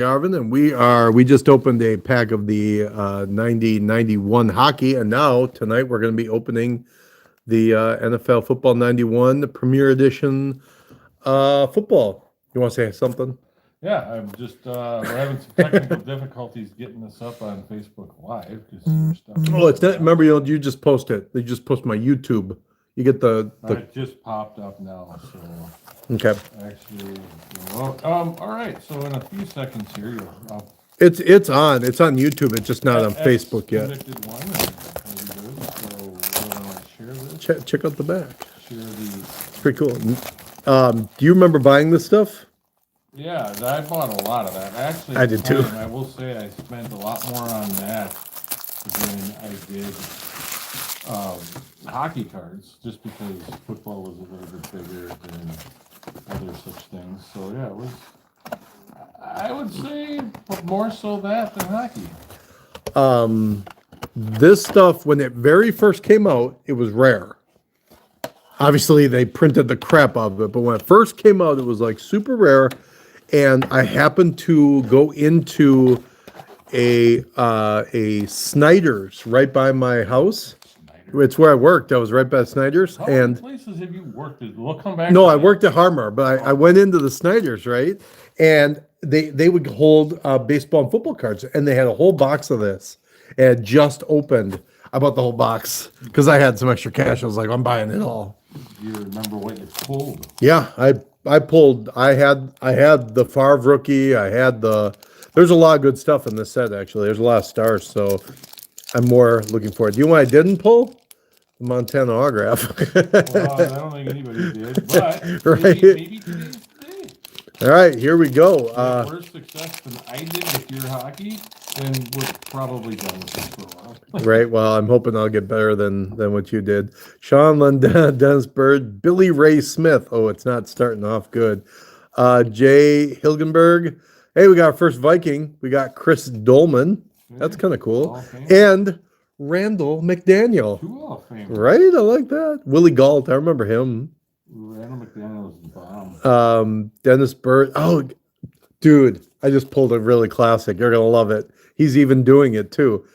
Arvin, and we just opened a pack of the 90-91 hockey, and now tonight we're going to be opening the NFL Football 91, the Premier Edition football. You want to say something? Yeah, I'm just we're having some technical difficulties getting this up on Facebook Live because your stuff. Oh, it's not. Remember, you just post it. They just post my YouTube. You get the It just popped up now, so okay. actually, all right. So in a few seconds here, you'll It's on. It's on YouTube. It's just not on Facebook yet. convicted one. Very good. So we're gonna share this. Check out the back. Share the. It's pretty cool. Do you remember buying this stuff? Yeah, I bought a lot of that. Actually, I did too. I will say I spent a lot more on that than I did hockey cards, just because football was a little bit bigger than other such things. So yeah, it was. I would say more so that than hockey. This stuff, when it very first came out, it was rare. Obviously, they printed the crap out of it, but when it first came out, it was like super rare. And I happened to go into a Snyder's right by my house. It's where I worked. I was right by Snyder's. How and many places have you worked at? We'll come back. no, to I that. worked at Harmar, but I went into the Snyder's, right? And they would hold baseball and football cards, and they had a whole box of this. And it just opened. I bought the whole box because I had some extra cash. I was like, I'm buying it all. Do you remember what you pulled? Yeah, I pulled. I had the Favre rookie. There's a lot of good stuff in this set. Actually, there's a lot of stars. So I'm more looking forward. Do you know what I didn't pull? The Montana autograph. Well, I don't think anybody did, but Right. maybe today's the day. All right, here we go. Worse success than I did with your hockey, then we're probably done with this for a while. Right. Well, I'm hoping I'll get better than what you did. Sean Lundell, Dennis Bird, Billy Ray Smith. Oh, it's not starting off good. Jay Hilgenberg. Hey, we got our first Viking. We got Chris Dolman. That's kind of cool. And Randall McDaniel. Two Hall of Fame. Right? I like that. Willie Galt. I remember him. Randall McDaniel was the bomb. Dennis Bird. Oh, dude. I just pulled a really classic. You're going to love it. He's even doing it too.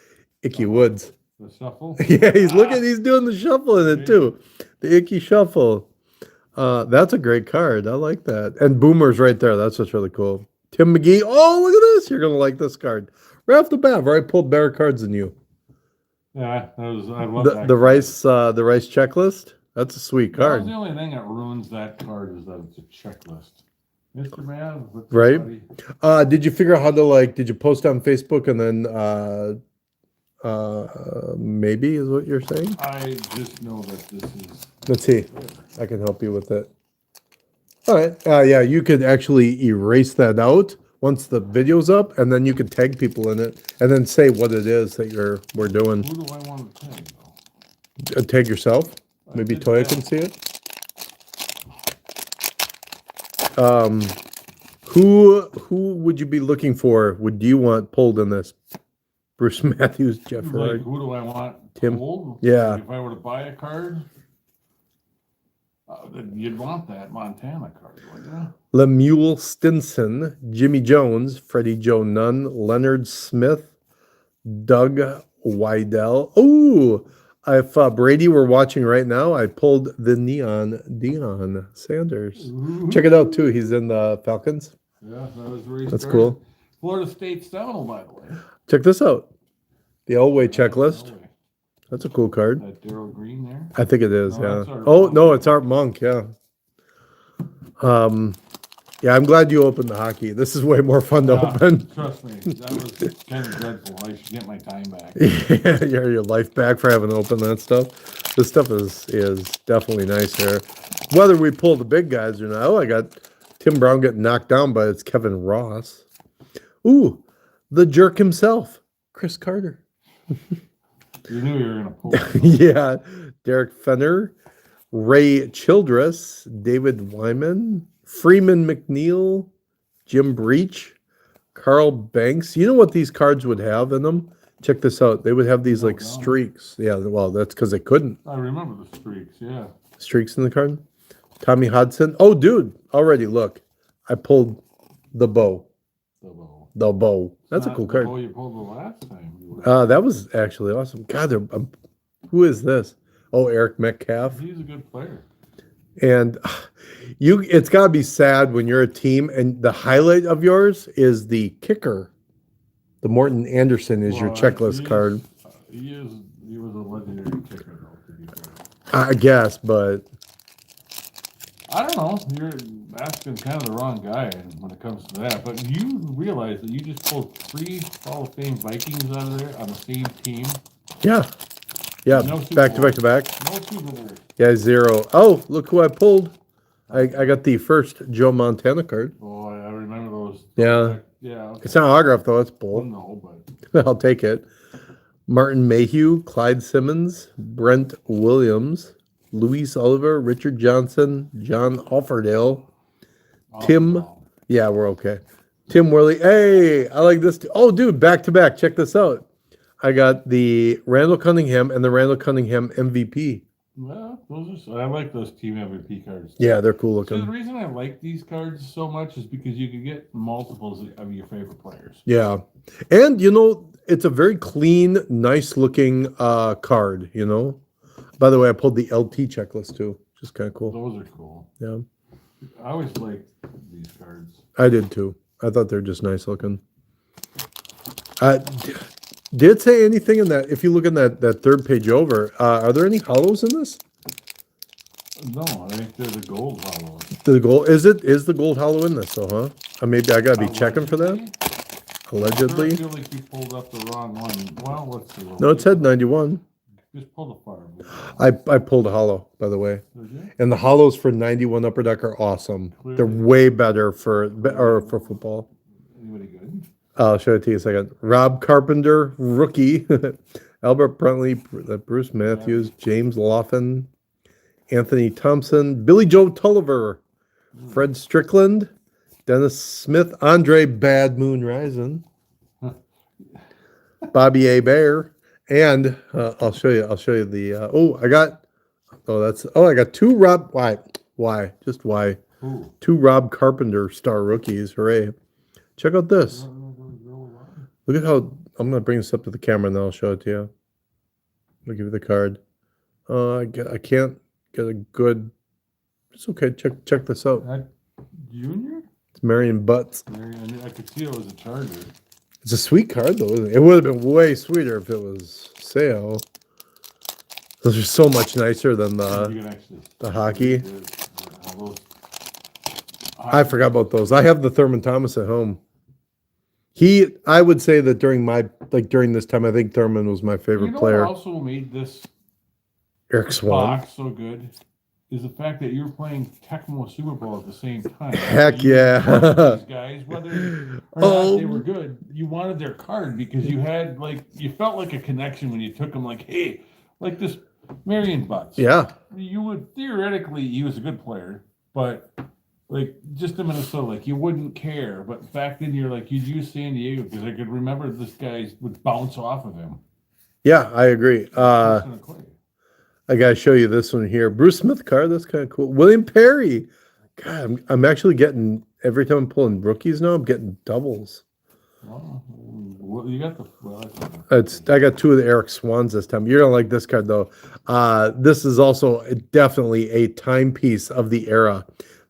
Icky Woods. The shuffle? Yeah, he's doing the shuffle in it too. The Icky Shuffle. That's a great card. I like that. And Boomer's right there. That's what's really cool. Tim McGee. Oh, look at this. You're going to like this card. Right off the bat, I've already pulled better cards than you. Yeah, I love that. The Rice checklist. That's a sweet card. The only thing that ruins that card is that it's a checklist. Mr. Man, right? Did you figure out how to did you post on Facebook and then maybe is what you're saying? I just know that this is. Let's see. I can help you with it. All right. Yeah, you could actually erase that out once the video's up, and then you can tag people in it, and then say what it is that we're doing. Who do I want to tag, though? Tag yourself. Maybe Toya can see it. Who would you be looking for? Would you want pulled in this? Bruce Matthews, Jeff Hurd. Who do I want Tim? pulled? Yeah. If I were to buy a card, then you'd want that Montana card, wouldn't you? Lemuel Stinson, Jimmy Jones, Freddie Joe Nunn, Leonard Smith, Doug Wydell. Oh, if Brady were watching right now, I pulled the neon Deion Sanders. Ooh. Check it out too. He's in the Falcons. Yeah, that was where he That's started. cool. Florida State Seminole, by the way. Check this out. The Elway checklist. Elway. That's a cool card. That Darryl Green there. I think it is. No, yeah. Oh no, it's Art Monk. Yeah. Yeah, I'm glad you opened the hockey. This is way more fun to open. Trust me, that was kind of dreadful. I should get my time back. Yeah, your life back for having to open that stuff. This stuff is definitely nice here. Whether we pull the big guys or not. Oh, I got Tim Brown getting knocked down, but it's Kevin Ross. Ooh, the jerk himself, Chris Carter. You knew you were going to pull it. Yeah, Derek Fenner, Ray Childress, David Wyman, Freeman McNeil, Jim Breach, Carl Banks. You know what these cards would have in them? Check this out. They would have these like streaks. Yeah, well, that's because they couldn't. I remember the streaks, yeah. Streaks in the card. Tommy Hudson. Oh, dude, already look. I pulled the bow. The bow. The Bo. That's a Not cool the card. boy you pulled the last time. That was actually awesome. God, who is this? Oh, Eric Metcalf. He's a good player. And it's got to be sad when you're a team and the highlight of yours is the kicker. The Morton Anderson is your checklist card. He was a legendary kicker, though, to be fair. I guess, but I don't know. You're asking kind of the wrong guy when it comes to that. But you realize that you just pulled 3 Hall of Fame Vikings out of there on the same team. yeah. No Super Back to Bowl. back to back. No Super Bowl. Yeah, 0. Oh, look who I pulled. I got the first Joe Montana card. Oh, I remember those. Yeah. Yeah. Okay. It's not autographed though. It's Well, bull. no, but I'll take it. Martin Mayhew, Clyde Simmons, Brent Williams, Luis Oliver, Richard Johnson, John Offerdale, Tim. no. Yeah, we're okay. Tim Worley. Hey, I like this. Oh, dude, back to back. Check this out. I got the Randall Cunningham and the Randall Cunningham MVP. Well, I like those team MVP cards. Yeah, they're cool So the looking. reason I like these cards so much is because you can get multiples of your favorite players. Yeah. And, it's a very clean, nice looking card, By the way, I pulled the LT checklist too. Just kind of cool. Those are cool. Yeah. I always liked these cards. I did too. I thought they're just nice looking. Did it say anything in that? If you look in that third page over, are there any hollows in this? No, I think they're the gold hollows. The gold is the gold hollow in this? So, huh? Maybe I gotta be checking for that. Allegedly. I feel like you pulled up the wrong one. Well, let's see. No, it said 91. Just pull the farm. I pulled a hollow, by the way. Did you? And the hollows for 91 Upperdeck are awesome. They're way better for football. Anybody good? I'll show it to you in a second. Rob Carpenter, rookie. Albert Brentley, Bruce Matthews, James Laughlin, Anthony Thompson, Billy Joe Tulliver, Fred Strickland, Dennis Smith, Andre Bad Moon Rising, Bobby A. Bear, and I'll show you the I got 2 Rob why Ooh. 2 Rob Carpenter star rookies. Hooray. Check out this. Look at how I'm gonna bring this up to the camera and then I'll show it to you. I'll give you the card. I can't get a good. It's okay. Check this out. Junior? It's Marion Butts. I could see it was a Charger. It's a sweet card though, isn't it? It would have been way sweeter if it was Sale. Those are so much nicer than You can actually the hockey. those- I forgot about those. I have the Thurman Thomas at home. I would say that during this time, I think Thurman was my favorite You know player. what also made this Eric Swan. box so good is the fact that you're playing Tecmo Super Bowl at the same time. Heck You yeah. wanted these guys, whether or Oh. not they were good, you wanted their card because you felt like a connection when you took them. Like, hey, like this Marion Butts. Yeah. You would theoretically, he was a good player, but like just in Minnesota, like you wouldn't care. But back then, you're like you'd use San Diego because I could remember this guy would bounce off of him. Yeah, I agree. Justin Clay. I gotta show you this one here. Bruce Smith card. That's kind of cool. William Perry. God, I'm actually getting every time I'm pulling rookies now. I'm getting doubles. Well, you got the. I got 2 of the Eric Swans this time. You're gonna like this card though. This is also definitely a timepiece of the era.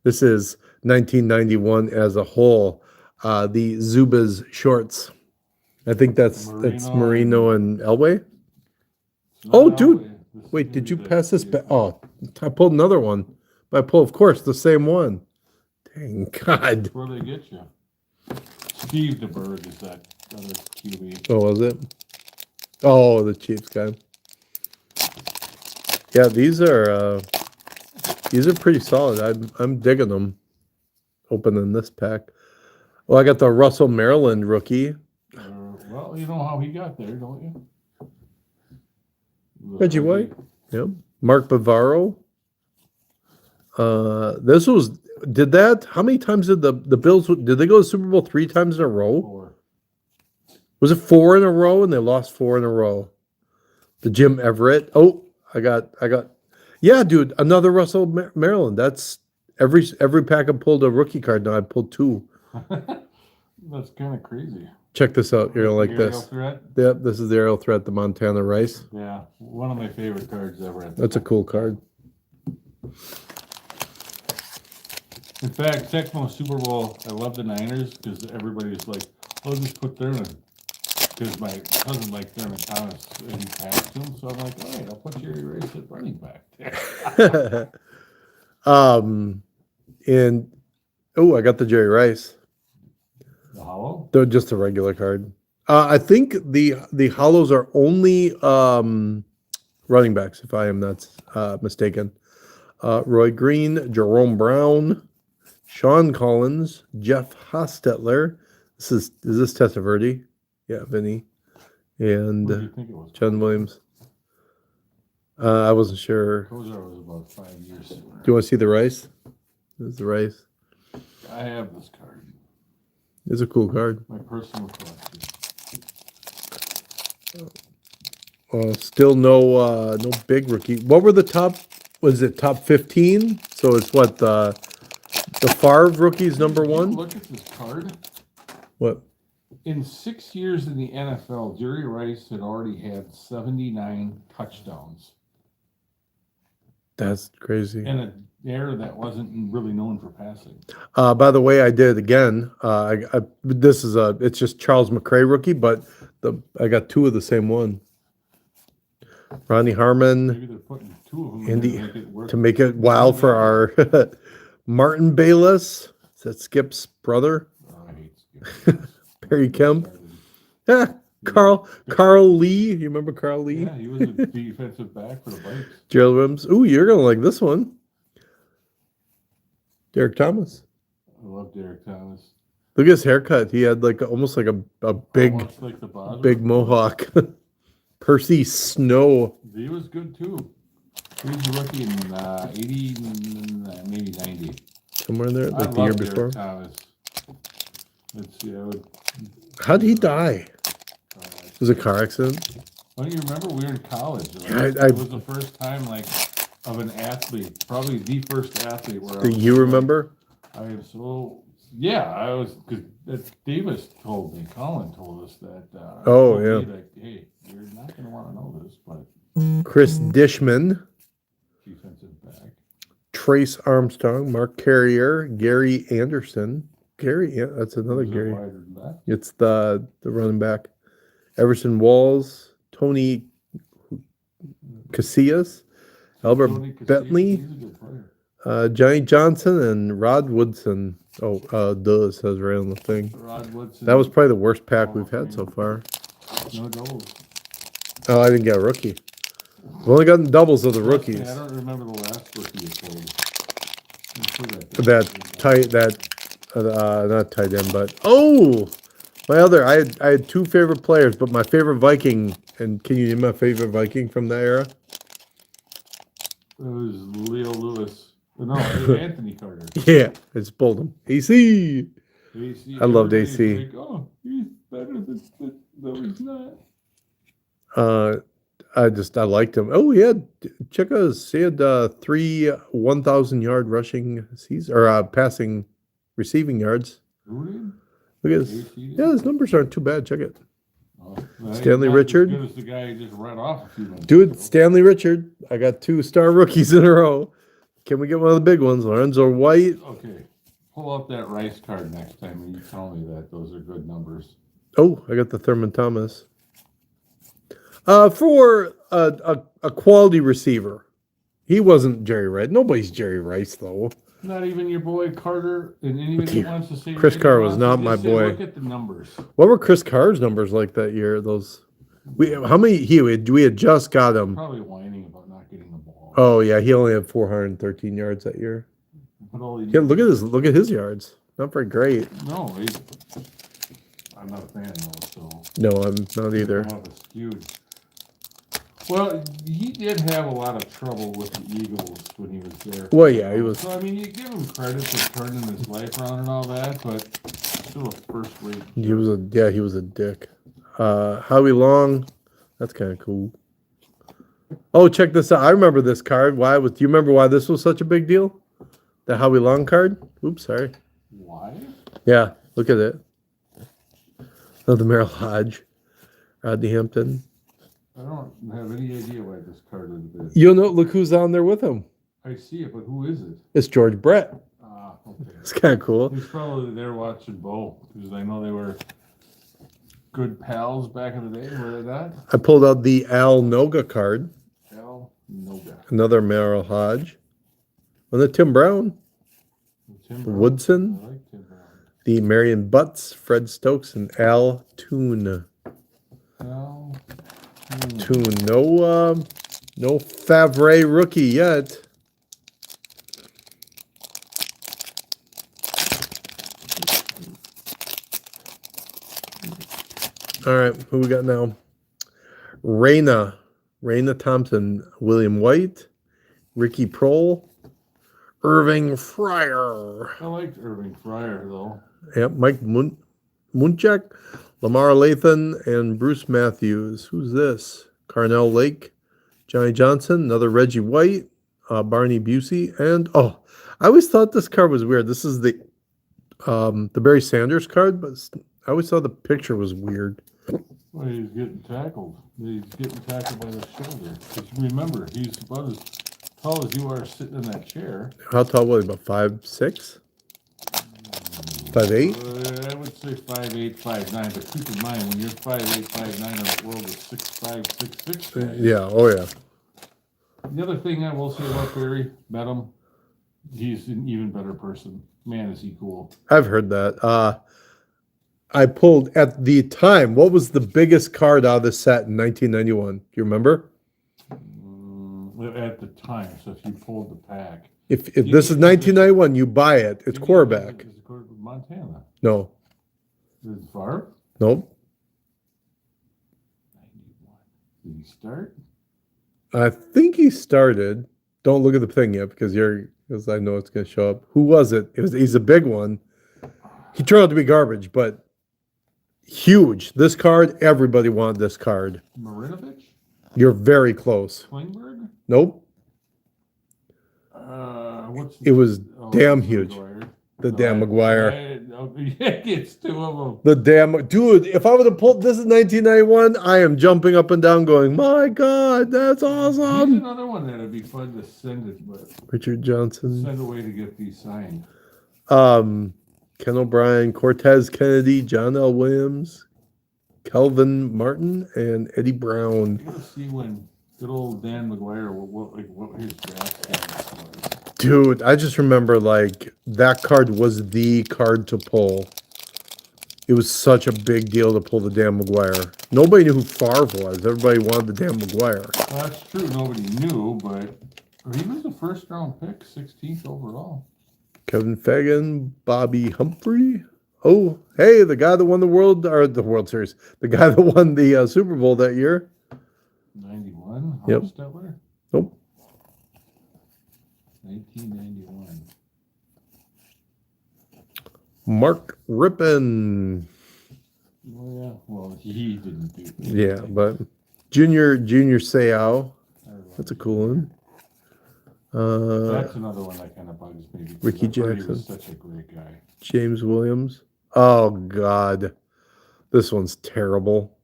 This is 1991 as a whole. The Zubaz shorts. I think that's Marino and Elway. Oh, dude. Wait, did you pass this back? Oh, I pulled another one. But I pulled, of course, the same one. Dang God. Where they get you? Steve DeBerg is that other QB. Oh, was it? Oh, the Chiefs guy. Yeah, these are pretty solid. I'm digging them. Opening this pack. Well, I got the Russell Maryland rookie. Well, you know how he got there, don't you? Reggie White. Yep. Mark Bavaro. How many times did the Bills, did they go to the Super Bowl 3 times in a row? 4. Was it 4 in a row and they lost 4 in a row? The Jim Everett. Oh, I got, yeah, dude, another Russell Maryland. That's every pack I pulled a rookie card. Now I pulled 2. That's kind of crazy. Check this out. You're gonna like Aerial this. threat? Yep, this is the aerial threat, the Montana Rice. Yeah, one of my favorite cards ever. That's a cool card. In fact, Tecmo Super Bowl, I love the Niners because everybody's like, "Oh, just put Thurman." Because my cousin liked Thurman Thomas and he passed him, so I'm like, "All right, I'll put Jerry Rice at running back." And oh, I got the Jerry Rice. The hollow? They're just a regular card. I think the hollows are only running backs, if I am not mistaken. Roy Green, Jerome Brown, Sean Collins, Jeff Hostetler. Is this Testaverde? Yeah, Vinny. And What do you think it was? John Williams. I wasn't sure. Kozar was about 5 years sooner. Do you want to see the Rice? This is the Rice. I have this card. It's a cool card. My personal collection. Still no big rookie. What were the top? Was it top 15? So it's what the Favre rookies number one. Look at this card. What? In 6 years in the NFL, Jerry Rice had already had 79 touchdowns. That's crazy. In an era that wasn't really known for passing. By the way, I did it again. It's just Charles McRae rookie, but I got two of the same one. Ronnie Harmon. Maybe they're putting two of them Andy, in to make it wild for our Martin Bayless. Is that Skip's brother? Oh, I hate Skip. Perry Kemp. Carl Lee. You remember Carl Lee? Yeah, he was a defensive back for the Vikes. Gerald Williams. Ooh, you're gonna like this one. Derek Thomas. I love Derek Thomas. Look at his haircut. He had like almost like a big Almost like the Boswell. big mohawk. Percy Snow. He was good too. He was a rookie in 80, maybe 90. Somewhere in there, I like the year love before. Derek Thomas. Let's see. How did he die? Was it a car accident? Well, you remember we were in college. Right? I- It was the first time, like, of an athlete, probably the first athlete where Do you remember? I am so. Yeah, I was because Davis told me. Colin told us that. Oh, told me, yeah. like, hey, you're not going to want to know this, but Chris Dishman, defensive back. Trace Armstrong, Mark Carrier, Gary Anderson. Gary, yeah, that's another Was it Gary. wider than that? It's the running back. Everson Walls, Tony Casillas, Albert Tony Casillas, Bentley, he's a good player. Johnny Johnson, and Rod Woodson. Oh, duh, it says right on the thing. Rod Woodson. That was probably the worst pack we've had so far. No doubles. Oh, I didn't get a rookie. We've only gotten doubles of the rookies. I don't remember the last rookie you pulled. Not tight end, but I had two favorite players, but my favorite Viking, and can you name my favorite Viking from that era? It was Leo Lewis. No, Anthony Carter. Yeah, it's Boldham. AC. AC. I loved Everybody's AC. Like, oh, he's better than no, he's not. I liked him. Oh, check us. He had 3 1,000-yard rushing seasons or passing, receiving yards. Who did? Look at his. Yeah, his numbers aren't too bad. Check it. Stanley not Richard. As good as the guy you just read off a few minutes Dude, ago. Stanley Richard. I got 2-star rookies in a row. Can we get one of the big ones? Lorenzo White. Okay. Pull out that Rice card next time and you tell me that those are good numbers. Oh, I got the Thurman Thomas. For a quality receiver. He wasn't Jerry Rice. Nobody's Jerry Rice, though. Not even your boy Carter, and anybody who wants to say Chris Randy Carr was Moss, not just my say, boy. Look at the numbers. What were Chris Carr's numbers like that year? We had just got him. Probably whining about not getting the ball. Oh yeah, he only had 413 yards that year. But all he Yeah, look at his yards. Not very great. No, I'm not a fan though. So No, I'm not either. kind of a skewed. Well, he did have a lot of trouble with the Eagles when he was there. Well, yeah, he was. So I mean, you give him credit for turning his life around and all that, but still a first-rate. He was a dick. Howie Long, that's kind of cool. Oh, check this out. I remember this card. Do you remember why this was such a big deal? The Howie Long card? Oops, sorry. Why? Yeah, look at it. Oh, the Merrill Hodge. Rodney Hampton. I don't have any idea why this card is there. You'll know, look who's on there with him. I see it, but who is it? It's George Brett. Ah, okay. It's kind of cool. He's probably there watching Bo, because I know they were good pals back in the day, were they not? I pulled out the Al Noga card. Al Noga. Another Merrill Hodge. And the Tim Brown. Tim Brown. Woodson. I like Tim Brown. The Marion Butts, Fred Stokes, and Al Toon. Al Toon. No Favre rookie yet. All right, who we got now? Raina Thompson, William White, Ricky Prohl, Irving Fryer. I liked Irving Fryer, though. Yep, Mike Munchak, Lamar Lathan, and Bruce Matthews. Who's this? Carnell Lake, Johnny Johnson, another Reggie White, Barney Busey, and I always thought this card was weird. This is the Barry Sanders card, but I always thought the picture was weird. Well, he's getting tackled. He's getting tackled by the shoulder. Because remember, he's about as tall as you are sitting in that chair. How tall was he? About 5'6"? 5'8"? I would say 5'8", 5'9", but keep in mind, when you're 5'8", 5'9", in the world of 6'5", 6'6", guys. Yeah, oh yeah. The other thing I will say about Barry, met him, he's an even better person. Man, is he cool. I've heard that. I pulled, at the time, what was the biggest card out of the set in 1991? Do you remember? At the time, so if you pulled the pack. If this is 1991, you buy it. It's quarterback. It's Montana. No. Is it Favre? Nope. 91. Did he start? I think he started. Don't look at the thing yet because I know it's going to show up. Who was it? He's a big one. He turned out to be garbage, but huge. This card, everybody wanted this card. Marinovich? You're very close. Klingberg? Nope. What's It was damn that's huge. McGuire. The damn McGuire. It's two of them. The damn dude. If I would have pulled this in 1991, I am jumping up and down, going, "My God, that's Here's awesome!" another one that'd be fun to send it, but Richard Johnson, send away to get these signed. Ken O'Brien, Cortez Kennedy, John L. Williams, Kelvin Martin, and Eddie Brown. You gotta see when good old Dan McGuire, what his draft status was. Dude, I just remember that card was the card to pull. It was such a big deal to pull the Dan McGuire. Nobody knew who Favre was. Everybody wanted the Dan McGuire. Well, that's true. Nobody knew, but he was a first-round pick, 16th overall. Kevin Fagan, Bobby Humphrey. Oh, hey, the guy that won the World Series. The guy that won the Super Bowl that year. 91. Yep. Hostetler? Nope. 1991. Mark Rippon. Oh yeah. Well, he didn't do that. Yeah, but Junior Seau. That's a cool one. That's another one that kind of bugs me. because Ricky I thought he Jackson. was such a great guy. James Williams. Oh God, this one's terrible.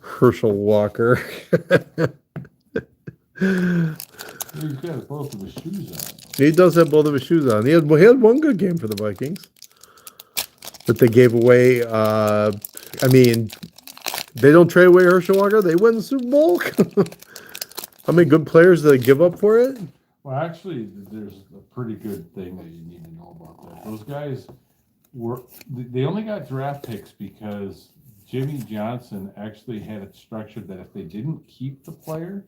Herschel Walker. He's got both of his shoes on. He does have both of his shoes on. He had one good game for the Vikings, but they gave away. They don't trade away Herschel Walker. They win the Super Bowl. How many good players did they give up for it? Well, actually, there's a pretty good thing that you need to know about that. Those guys they only got draft picks because Jimmy Johnson actually had it structured that if they didn't keep the player,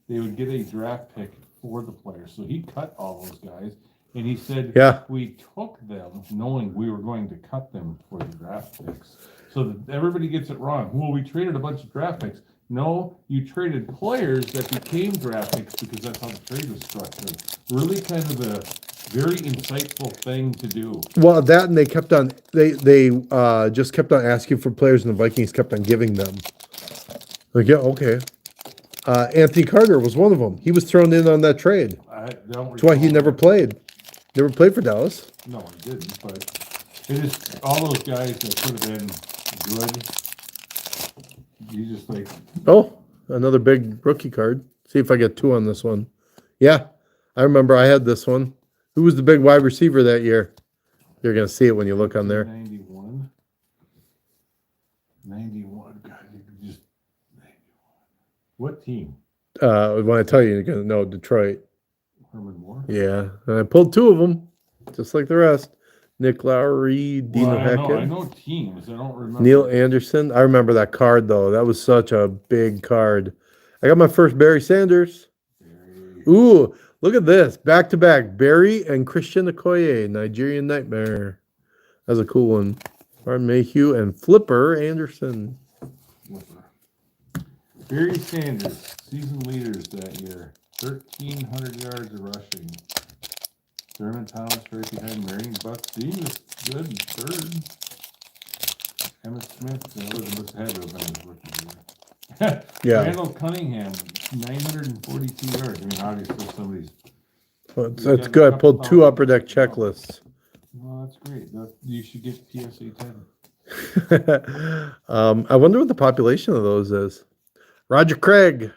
they would get a draft pick for the player. So he cut all those guys, and he said, Yeah. we took them knowing we were going to cut them for the draft picks. So that everybody gets it wrong. Well, we traded a bunch of draft picks. No, you traded players that became draft picks because that's how the trade was structured. Really kind of a very insightful thing to do. Well, that and they kept on. They just kept on asking for players, and the Vikings kept on giving them. Like, yeah, okay. Anthony Carter was one of them. He was thrown in on that trade. I don't That's why he recall never that. played. Never played for Dallas. No, he didn't, but It is all those guys that could have been good. You just like, Oh, another big rookie card. See if I get 2 on this one. Yeah, I remember I had this one. Who was the big wide receiver that year? You're going to see it when you look on there. 91. 91. God, you could just 91. What team? When I tell you, you're going to know Detroit. Herman Moore? Yeah, and I pulled 2 of them, just like the rest. Nick Lowry, Dino Well, I Hackett, know teams. I don't remember. Neil Anderson. I remember that card, though. That was such a big card. I got my first Barry Sanders. Ooh, look at this. Back to back. Barry and Christian Okoye, Nigerian Nightmare. That's a cool one. Martin Mayhew and Flipper Anderson. Barry Sanders, season leaders that year. 1,300 yards of rushing. Thurman Thomas right behind Marion Buck. He was good in third. Emmett Smith, must have to have been his rookie year. Yeah. Randall Cunningham, 942 yards. I mean, obviously somebody's. Well, that's good. I pulled 2 Upperdeck checklists. Well, that's great. You should get PSA 10. I wonder what the population of those is. Roger Craig.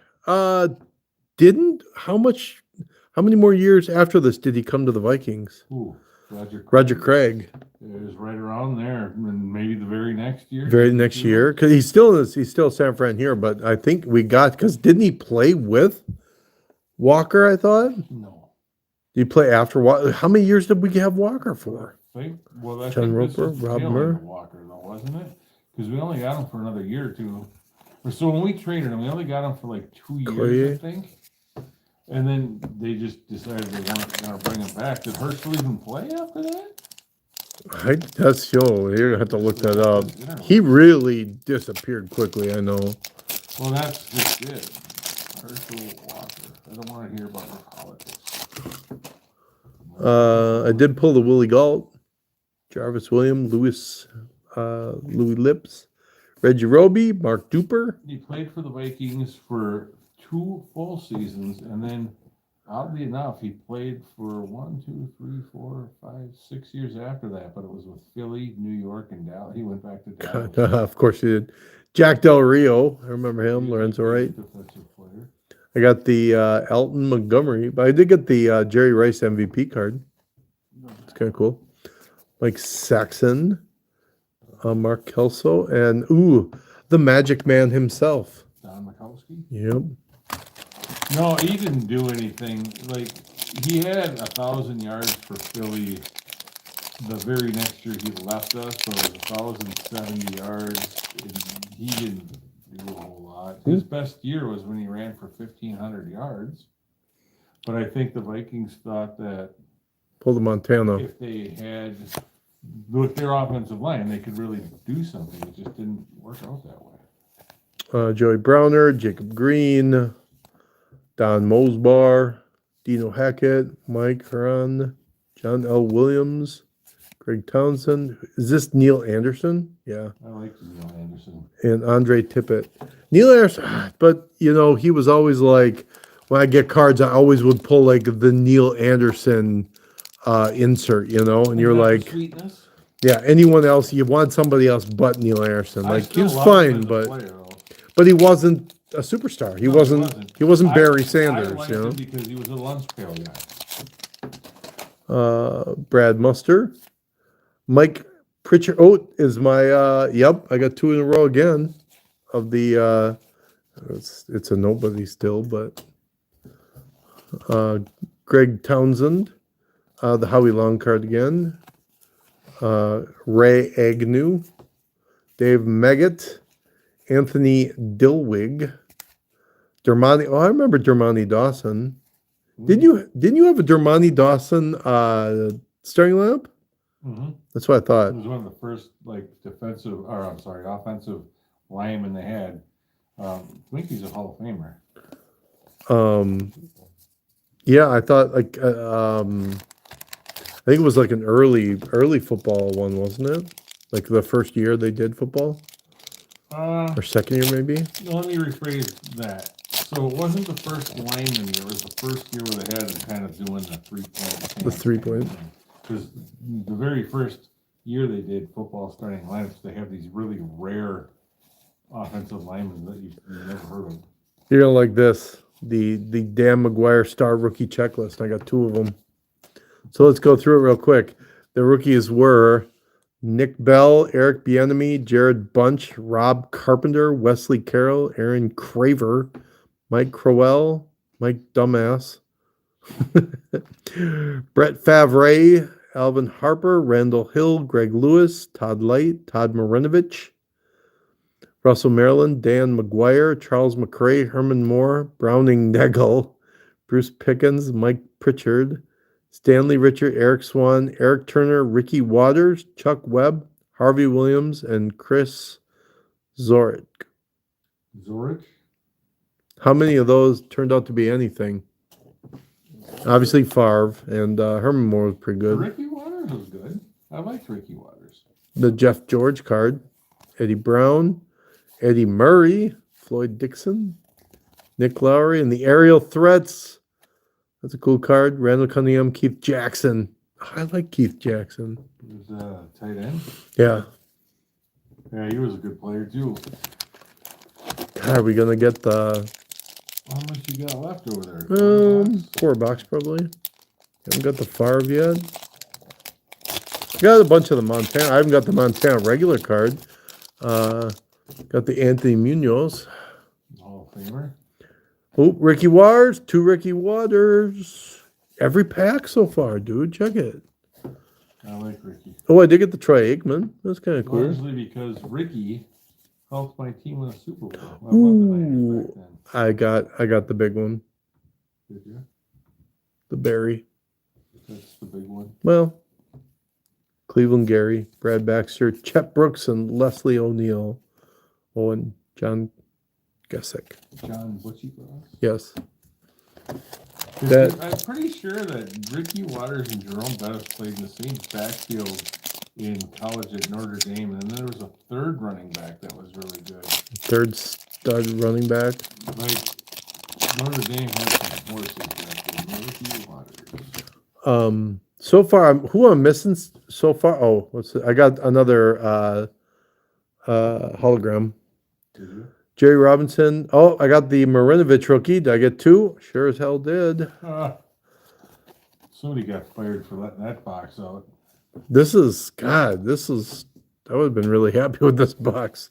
How many more years after this did he come to the Vikings? Ooh, Roger Craig. Roger Craig. It was right around there, and maybe the very next year. Very next year, because he's still San Fran here, but I think because didn't he play with Walker? I thought. No. Did he play after Walker? How many years did we have Walker for? I John think this Roper, was the Rob tail end Murr? of Walker, though, wasn't it? Because we only got him for another year or two. So when we traded him, we only got him for like 2 years, Cloutier? I think. And then they just decided they weren't going to bring him back. Did Herschel even play after that? That's you're gonna have to look that up. He really disappeared quickly. I know. Well, that's just it. Herschel Walker. I don't want to hear about the politics. I did pull the Willie Galt, Jarvis Williams, Louis Lips, Reggie Roby, Mark Duper. He played for the Vikings for 2 full seasons, and then, oddly enough, he played for 1, 2, 3, 4, 5, 6 years after that. But it was with Philly, New York, and Dallas. He went back to Dallas. Of course he did. Jack Del Rio, I remember him. Lorenzo Wright. Defensive player. I got the Elton Montgomery, but I did get the Jerry Rice MVP card. It's kind of cool. Mike Saxon, Mark Kelso, and the Magic Man himself. Don Mikowski? Yep. No, he didn't do anything. Like, he had 1,000 yards for Philly the very next year he left us, so it was 1,070 yards, and he didn't do a whole lot. His best year was when he ran for 1,500 yards, but I think the Vikings thought that Pull the Montana. if they had, with their offensive line, they could really do something. It just didn't work out that way. Joey Browner, Jacob Green, Don Mosbar, Dino Hackett, Mike Huron, John L. Williams, Greg Townsend. Is this Neil Anderson? Yeah. I like Neil Anderson. And Andre Tippett. Neil Anderson, but, he was always like, when I get cards, I always would pull like the Neil Anderson insert, and you're like, Sweetness. yeah, anyone else, you want somebody else but Neil Anderson. I Like, he still was love him fine, as a but player, though. but he wasn't a superstar. He No, wasn't Barry I Sanders, liked him because he was a lunch pail guy. Brad Muster. Mike Pritchard. Oh, is my yep, I got 2 in a row again of the it's a nobody still, but Greg Townsend, the Howie Long card again. Ray Agnew, Dave Meggett, Anthony Dilwig, Dermani. Oh, I remember Dermani Dawson. Didn't you have a Dermani Dawson starting lineup? Mm-hmm. That's what I thought. It was one of the first offensive linemen they had. I think he's a Hall of Famer. Yeah, I thought I think it was like an early football one, wasn't it? Like the first year they did football, or second year maybe. Let me rephrase that. So it wasn't the first lineman year; it was the first year where they had them kind of doing the 3-point. The 3-point. Because the very first year they did football starting lineups, they have these really rare offensive linemen that you've never heard of. You're gonna like this. The Dan McGuire star rookie checklist. I got 2 of them. So let's go through it real quick. The rookies were Nick Bell, Eric Bieniemy, Jared Bunch, Rob Carpenter, Wesley Carroll, Aaron Craver, Mike Crowell, Mike Dumbass, Brett Favre, Alvin Harper, Randall Hill, Greg Lewis, Todd Light, Todd Marinovich, Russell Maryland, Dan McGuire, Charles McCray, Herman Moore, Browning Nagel, Bruce Pickens, Mike Pritchard, Stanley Richard, Eric Swan, Eric Turner, Ricky Waters, Chuck Webb, Harvey Williams, and Chris Zorich. Zorich? How many of those turned out to be anything? Obviously Favre, and Herman Moore was pretty good. Ricky Waters was good. I liked Ricky Waters. The Jeff George card, Eddie Brown, Eddie Murray, Floyd Dixon, Nick Lowry, and the aerial threats. That's a cool card. Randall Cunningham, Keith Jackson. I like Keith Jackson. He was a tight end. Yeah. Yeah, he was a good player too. God, are we gonna get the How much you got left over there? core box probably? Haven't got the Favre yet. Got a bunch of the Montana. I haven't got the Montana regular card. Got the Anthony Munoz. Hall of Famer. Oh, Ricky Waters. 2 Ricky Waters. Every pack so far, dude. Check it. I like Ricky. Oh, I did get the Troy Aikman. That's kind of cool. Largely because Ricky helped my team win a Super Bowl. I loved the Niners back then. I got the big one. Did you? The Barry. That's the big one. Well, Cleveland Gary, Brad Baxter, Chet Brooks, and Leslie O'Neal. Oh, and John Gesick. John Butchie Cross. Yes. I'm pretty sure that Ricky Waters and Jerome Bettis played in the same backfield in college at Notre Dame, and then there was a third running back that was really good. Third stud running back. Like Notre Dame had some horses back then. Ricky Waters. So far, who I'm missing so far? Oh, what's it? I got another hologram. Did you? Jerry Robinson. Oh, I got the Marinovich rookie. Did I get 2? Sure as hell did. Somebody got fired for letting that box out. I would have been really happy with this box.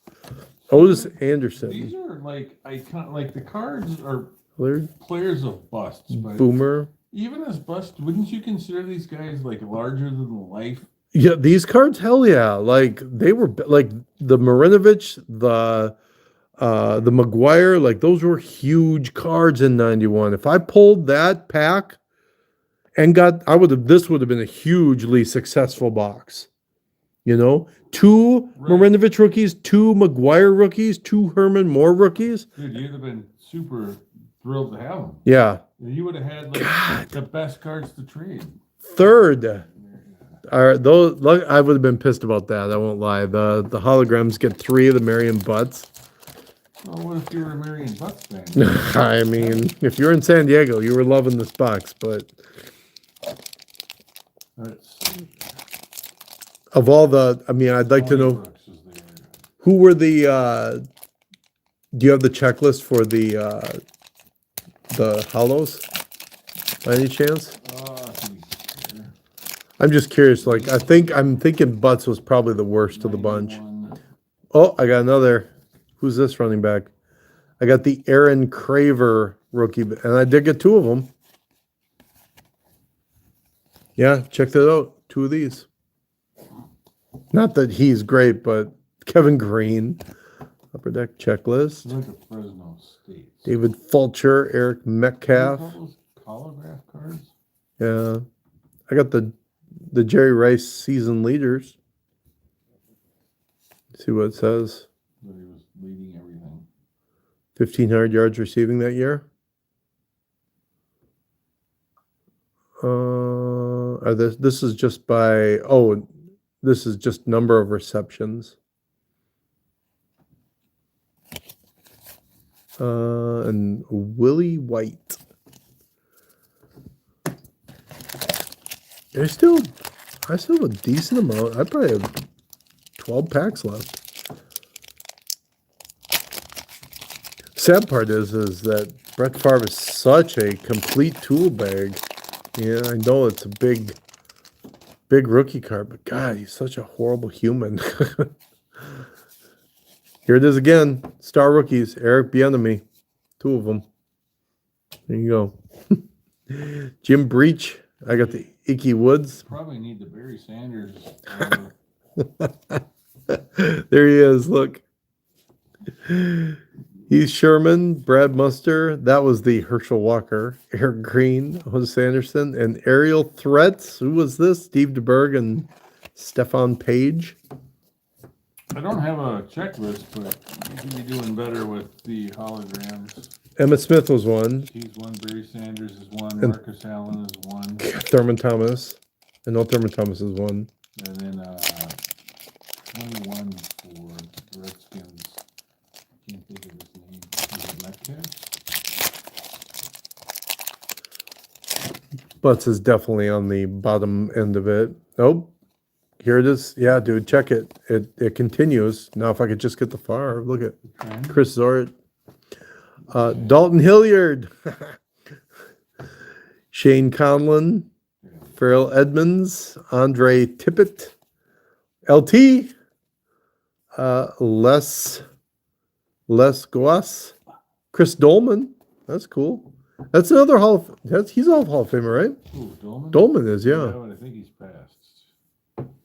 Otis Anderson. These are like icon. Like the cards are Lillard, players of busts, but Boomer. even as busts, wouldn't you consider these guys like larger than life? Yeah, these cards, hell yeah. Like they were like the Marinovich, the McGuire, like those were huge cards in 91. If I pulled that pack and this would have been a hugely successful box. You know, 2 Right. Marinovich rookies, 2 McGuire rookies, 2 Herman Moore rookies. Dude, you'd have been super thrilled to have them. Yeah. You would have had like the best cards to trade. Third. I would have been pissed about that. I won't lie. The holograms get 3 of the Marion Butts. Well, what if you were a Marion Butts fan? I mean, if you're in San Diego, you were loving this box. But of all I'd like to know who were the. Do you have the checklist for the hollows by any chance? I'm just curious. Like, I'm thinking Butts was probably the worst of the bunch. Oh, I got another. Who's this running back? I got the Aaron Craver rookie, and I did get 2 of them. Yeah, check that out. 2 of these. Not that he's great, but Kevin Green, Upperdeck checklist. Like a Fresno State. David Fulcher, Eric Metcalf. Those holograph cards. Yeah, I got the Jerry Rice season leaders. Let's see what it says. But he was leading everything. 1,500 yards receiving that year. This is just by this is just number of receptions. And Willie White. I still have a decent amount. I probably have 12 packs left. Sad part is that Brett Favre is such a complete tool bag. Yeah, I know it's a big rookie card, but God, he's such a horrible human. Here it is again. Star rookies. Eric Bieniemy. 2 of them. There you go. Jim Breach. I got the Icky Woods. Probably need the Barry Sanders. There he is. Look. Heath Sherman, Brad Muster. That was the Herschel Walker. Eric Green, Jose Anderson, and Aerial Threats. Who was this? Steve DeBerg and Stefan Page. I don't have a checklist, but you can be doing better with the holograms. Emmitt Smith was one. He's one. Barry Sanders is one. Marcus Allen is one. Thurman Thomas. And no, Thurman Thomas is one. And then 21 for the Redskins. Can't think of his name. Is it Metcalf? Butts is definitely on the bottom end of it. Oh, here it is. Yeah, dude, check it. It continues. Now, if I could just get the far, look at Chris Zort. Dalton Hilliard. Shane Conlon. Farrell Edmonds. Andre Tippett. LT. Les Goas. Chris Dolman. That's cool. That's another he's all Hall of Famer, right? Ooh, Dolman? Dolman is, yeah. But I think he's passed.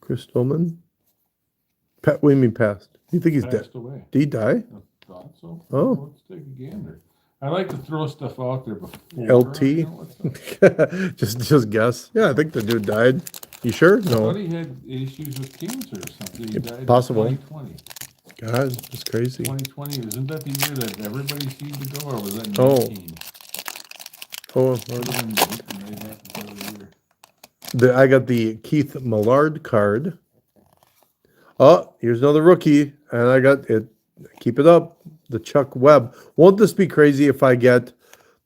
Chris Dolman? What do you mean passed? You think he's dead? Passed away. Did he die? I thought so. Oh. Let's take a gander. I like to throw stuff out there before. LT? You know, what's up? just guess. Yeah, I think the dude died. You sure? I No. thought he had issues with cancer or something. He died Possible. in 2020. God, it's crazy. 2020, isn't that the year that everybody seemed to go, or was that Oh. 19? Oh, I got the Keith Millard card. Oh, here's another rookie, and I got it. Keep it up. The Chuck Webb. Won't this be crazy if I get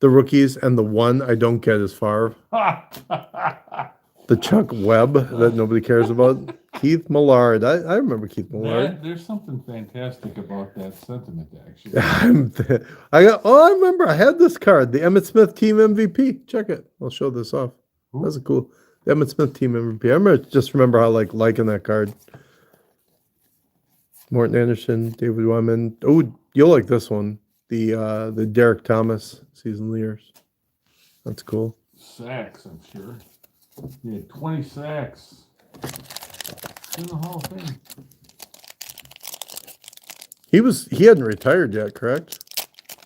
the rookies and the one I don't get is Favre? The Chuck Webb that nobody cares about. Keith Millard. I remember Keith Millard. There's something fantastic about that sentiment, actually. I remember I had this card, the Emmitt Smith Team MVP. Check it. I'll show this off. Ooh. That's a cool Emmitt Smith Team MVP. Just remember how liking that card. Morton Anderson, David Wyman. Oh, you'll like this one. The Derek Thomas season leaders. That's cool. Sacks, I'm sure. Yeah, 20 sacks. In the Hall of Fame. He hadn't retired yet, correct?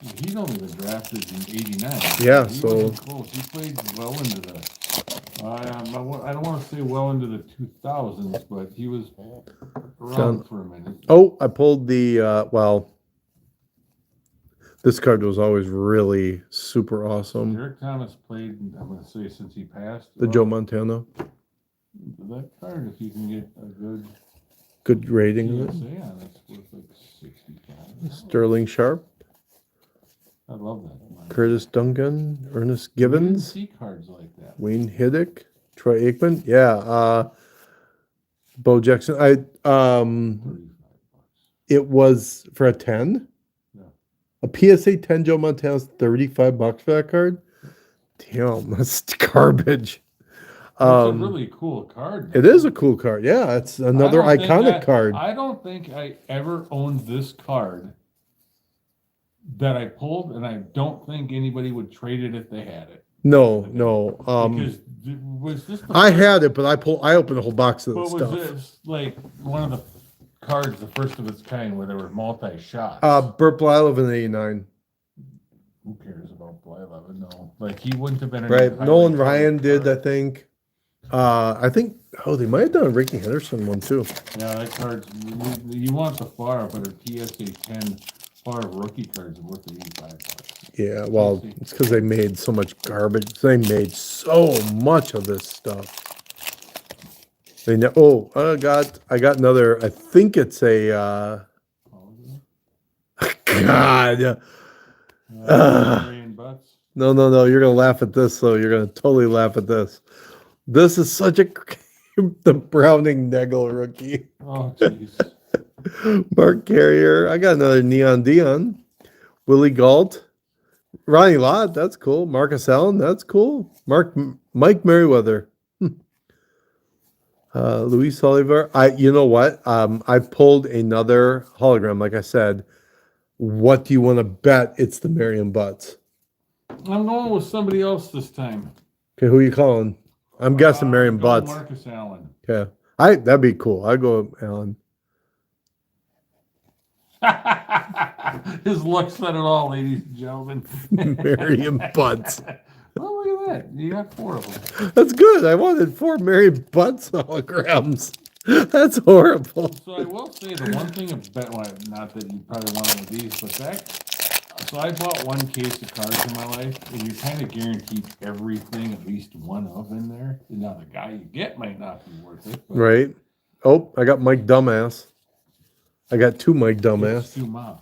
He's only been drafted in '89. Yeah, he so wasn't close. He played well into the. I don't want to say well into the 2000s, but he was around for a minute. Oh, I pulled the this card was always really super awesome. Derek Thomas played, I'm going to say, since he passed. The Joe Montana. That card, if you can get a good rating of it. PSA on it's worth like 65. Sterling Sharp. I love that. Curtis Duncan, Ernest You didn't Gibbons, see cards like that. Wayne Hiddick, Troy Aikman. Yeah, Bo Jackson. 35 bucks. It was for a 10. Yeah. A PSA 10 Joe Montana's $35 for that card. Damn, that's garbage. It's a really cool card. It is a cool card. Yeah, it's another iconic card. I don't think I ever owned this card that I pulled, and I don't think anybody would trade it if they had it. No. Because was this I had it, but I opened a whole box of the but stuff. was this like one of the cards, the first of its kind, where there were multi-shots? Burt Blyleven 89. Who cares about Blyleven? No. Like, he wouldn't have been... Right. Nolan Ryan did, I think. They might have done a Ricky Henderson one, too. Yeah, that card's... You want the FAR, but a PSA 10 FAR rookie card's worth $85. Yeah, well, it's because they made so much garbage. They made so much of this stuff. I got another. I think it's a. God. No. You're gonna laugh at this, though. You're gonna totally laugh at this. This is such a. The Browning Nagel rookie. Oh, jeez. Mark Carrier. I got another Neon Dion. Willie Galt. Ronnie Lott. That's cool. Marcus Allen. That's cool. Mike Merriweather. Luis Oliver. You know what? I pulled another hologram. Like I said, what do you want to bet? It's the Merriam Butts. I'm going with somebody else this time. Okay, who you calling? I'm guessing Merriam I'm going Butts. Marcus Allen. Okay, that'd be cool. I go with Allen. His look said it all, ladies and gentlemen. Merriam Butts. Well, look at that. You got 4 of them. That's good. I wanted 4 Merriam Butts holograms. That's horrible. So I will say the one thing about, well, not that you probably want one of these, but so I bought 1 case of cards in my life, and you're kind of guaranteed everything, at least one of in there. And now the guy you get might not be worth it. But Right. Oh, I got Mike Dumbass. I got 2 Mike it's Dumbass. too much.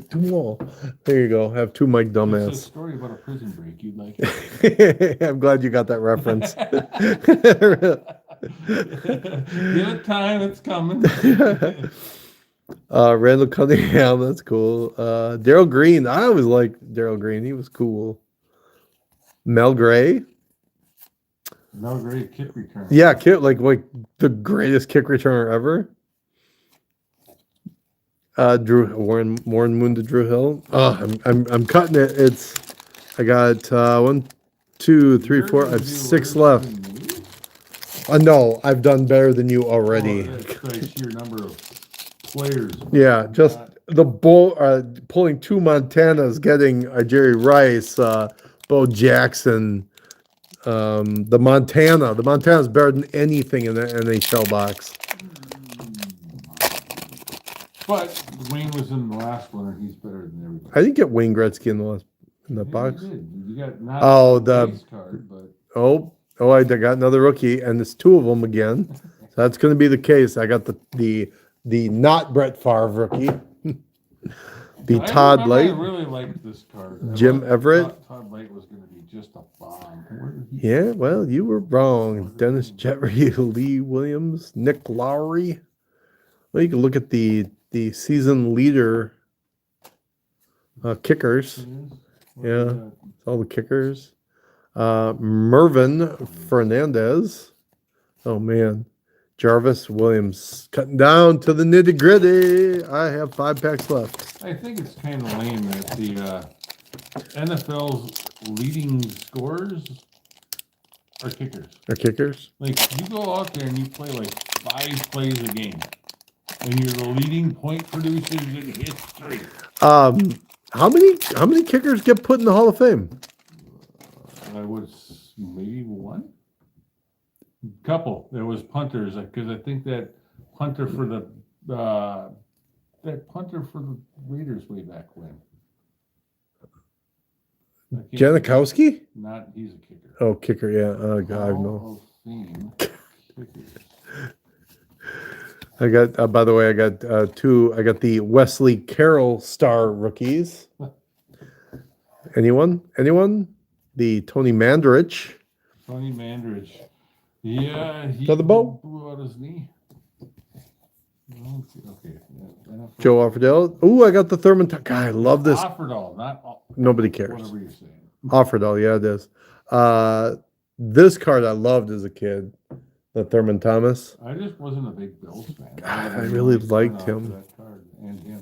2 more. There you go. Have 2 Mike It's a Dumbass. story about a prison break. You'd like it. I'm glad you got that reference. Give it time, it's coming. Randall Cunningham, that's cool. Daryl Green, I always liked Daryl Green. He was cool. Mel Gray, No great kick return. yeah, like the greatest kick returner ever. Warren Moon to Drew Hill. Oh, I'm cutting it. I got 1, 2, 3, 4. I have 6 left. No, I've done better than you already. That's like sheer number of players. Yeah, just the pulling 2 Montanas, getting Jerry Rice, Bo Jackson, the Montana's better than anything in the NHL box. But Wayne was in the last one, and he's better than everybody. I didn't get Wayne Gretzky in the Yeah, box. You did. You got not the base card, but I got another rookie, and it's 2 of them again. So that's going to be the case. I got the not Brett Favre rookie, Todd Light. I really liked this card. Jim Everett. Todd Light was going to be just a bomb. Yeah, well, you were wrong. Dennis Jetry, Lee Williams, Nick Lowry. Well, you can look at the season leader kickers. Yeah, it's all the kickers. Mervin Fernandez. Oh man, Jarvis Williams cutting down to the nitty gritty. I have 5 packs left. I think it's kind of lame that the NFL's leading scorers are kickers. Are kickers? Like, you go out there and you play like 5 plays a game, and you're the leading point producers in history. How many kickers get put in the Hall of Fame? I was maybe 1. Couple. There was punters, because I think that punter for the Raiders way back when. Janikowski? Not he's a kicker. Oh, kicker, yeah. Oh God, I know. Hall of Fame kickers. I got. By the way, I got 2. I got the Wesley Carroll star rookies. Anyone? The Tony Mandarich. Tony Mandarich. Yeah, he To the boat. blew out his knee. Okay. Yeah, Joe Offerdale. Ooh, I got the Thurman. God, I love this. Offerdahl, not Nobody cares. whatever you're saying. Offerdale, yeah, it is. This card I loved as a kid. The Thurman Thomas. I just wasn't a big Bills fan. God, I really liked him. That card and him.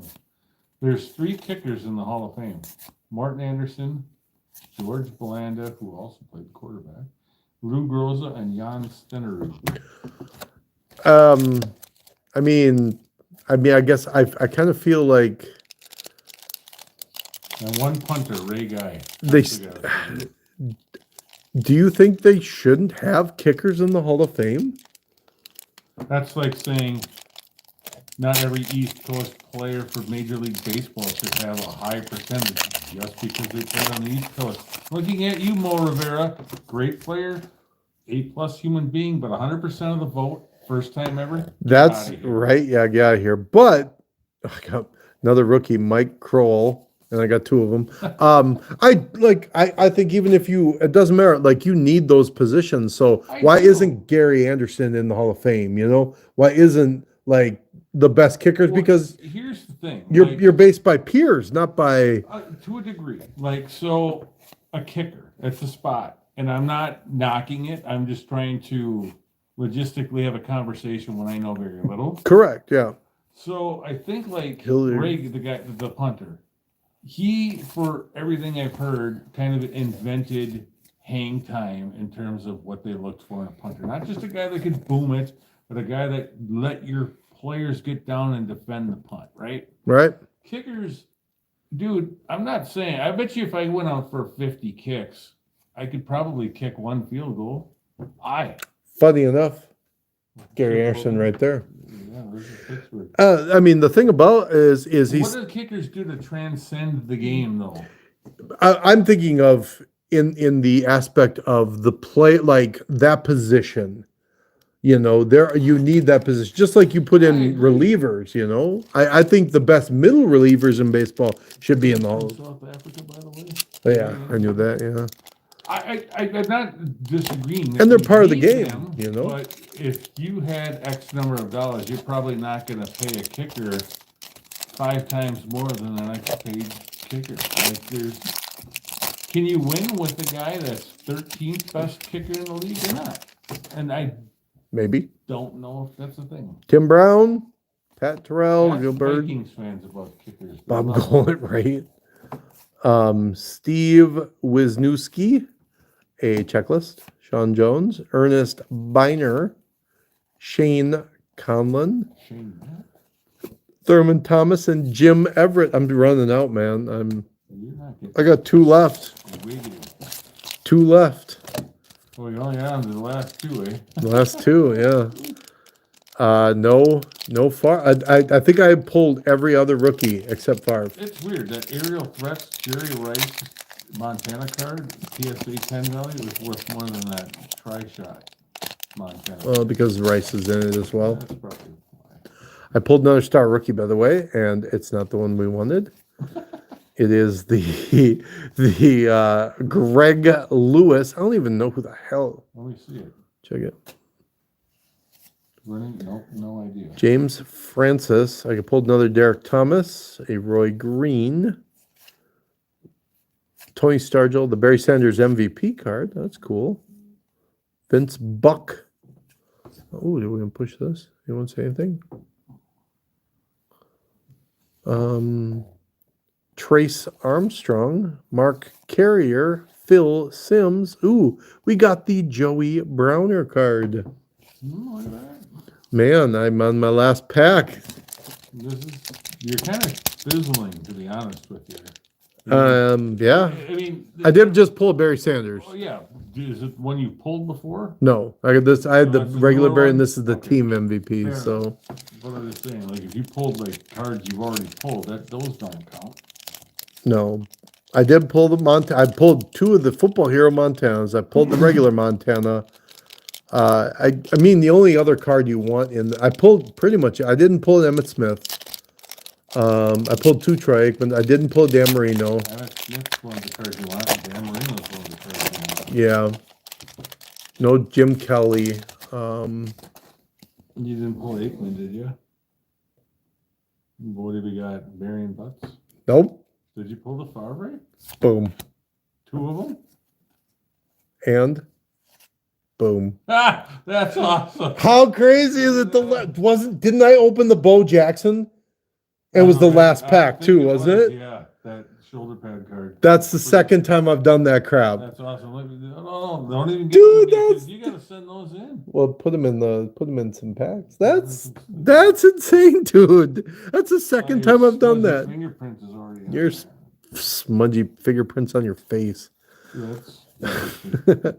There's 3 kickers in the Hall of Fame: Martin Anderson, George Belanda, who also played quarterback, Lou Groza, and Jan Stenerud. I guess I kind of feel like And 1 punter, Ray Guy. Do you think they shouldn't have kickers in the Hall of Fame? That's like saying not every East Coast player for Major League Baseball should have a high percentage just because they played on the East Coast. Looking at you, Mo Rivera, great player, A+ human being, but 100% of the vote, first time ever. That's right. Yeah, get out of here. But I got another rookie, Mike Kroll. and I got 2 of them. I think even if it doesn't matter. Like you need those positions. So I why do. isn't Gary Anderson in the Hall of Fame? You know, why isn't like the best kickers? Well, Because here's the thing. you're based by peers, not by. To a degree. Like, so a kicker, it's a spot. And I'm not knocking it. I'm just trying to logistically have a conversation when I know very little. Correct. Yeah. So I think like Hilliard. Greg, the guy, the punter, he, for everything I've heard, kind of invented hang time in terms of what they looked for in a punter. Not just a guy that could boom it, but a guy that let your players get down and defend the punt, right? Right. Kickers, dude, I'm not saying, I bet you if I went out for 50 kicks, I could probably kick 1 field goal. Funny enough, Gary Anderson right there. Yeah, this is Pittsburgh. I mean, the thing about is What he's. do kickers do to transcend the game, though? I'm thinking of in the aspect of the play, like that position. You know, there you need that position, just like you put in relievers. You know, I think the best middle relievers in baseball should be in the Hall. South Africa, by the way. Yeah, I knew that. Yeah. I'm not disagreeing. And they're part of the need game, them, you know? But if you had X number of dollars, you're probably not going to pay a kicker 5 times more than the next paid kicker. Like can you win with a guy that's 13th best kicker in the league or not? And I Maybe don't know if that's a thing. Tim Brown, Pat Terrell, Ask Gilbert, Vikings fans about kickers. Bob Gollett, right? Steve Wisniewski, a checklist. Sean Jones, Ernest Biner, Shane Conlon, Thurman Thomas, and Jim Everett. I'm running out, man. I got 2 left. 2 left. Oh, you're only on to the last 2, eh? The last 2, yeah. No far. I think I pulled every other rookie except Favre. It's weird that aerial threats Jerry Rice Montana card PSA 10 value is worth more than that tri-shot Montana. Well, because Rice is in it as well. That's probably why. I pulled another star rookie, by the way, and it's not the one we wanted. It is the Greg Lewis. I don't even know who the hell. Let me see it. Check it. Running? Nope, no idea. James Francis. I pulled another Derek Thomas, a Roy Green, Tony Stargell, the Barry Sanders MVP card. That's cool. Vince Buck. Oh, are we gonna push this? You want to say anything? Trace Armstrong, Mark Carrier, Phil Sims. Ooh, we got the Joey Browner card. Look at that. Man, I'm on my last pack. You're kind of fizzling, to be honest with you. Yeah. I mean, I did just pull a Barry Sanders. Oh yeah, is it one you pulled before? No, I got this. I had the that's the regular newer Barry, one? and this is the Okay. team MVP. Fair So What are they saying? Like if you pulled like cards you've already pulled, those don't count. no, I did pull the I pulled 2 of the football hero Montanas. I pulled the regular Montana. I mean, the only other card you want I pulled pretty much. I didn't pull Emmitt Smith. I pulled 2 Troy Aikman. I didn't pull Dan Marino. That's one of the cards you want. Dan Marino's one of the cards you want. Yeah. No Jim Kelly. You didn't pull Aikman, did you? What have we got? Barry and Butts? Nope. Did you pull the Favre? Boom. 2 of them? And boom. Ah, that's awesome. How crazy is it? Didn't I open the Bo Jackson? It was the last I pack think too, wasn't it? Yeah, that shoulder pad card. That's the second time I've done that crap. That's awesome. No, don't even get Dude, them. that's- You gotta send those in. Well, put them in some packs. That's insane, dude. That's the second time I've done Your that. fingerprint is already on Your there. smudgy fingerprints on your face. Yeah, that's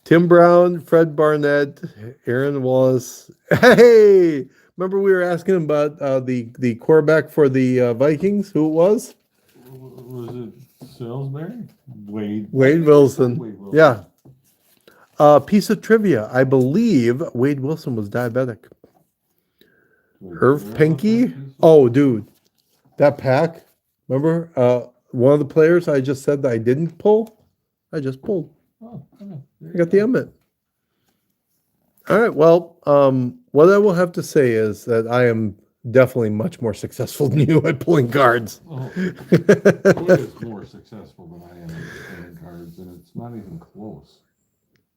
Tim Brown, Fred Barnett, Aaron Wallace. Hey, remember we were asking about the quarterback for the Vikings? Who it was? Was it Salisbury? Wade Wilson. Wade Wilson. Yeah. Piece of trivia. I believe Wade Wilson was diabetic. Irv Pinky. Oh, dude, that pack. Remember, one of the players I just said that I didn't pull? I just pulled. Oh, okay. There I you got the go. Emmett. All right. Well, what I will have to say is that I am definitely much more successful than you at pulling cards. Oh, Boyd is more successful than I am at playing cards, and it's not even close.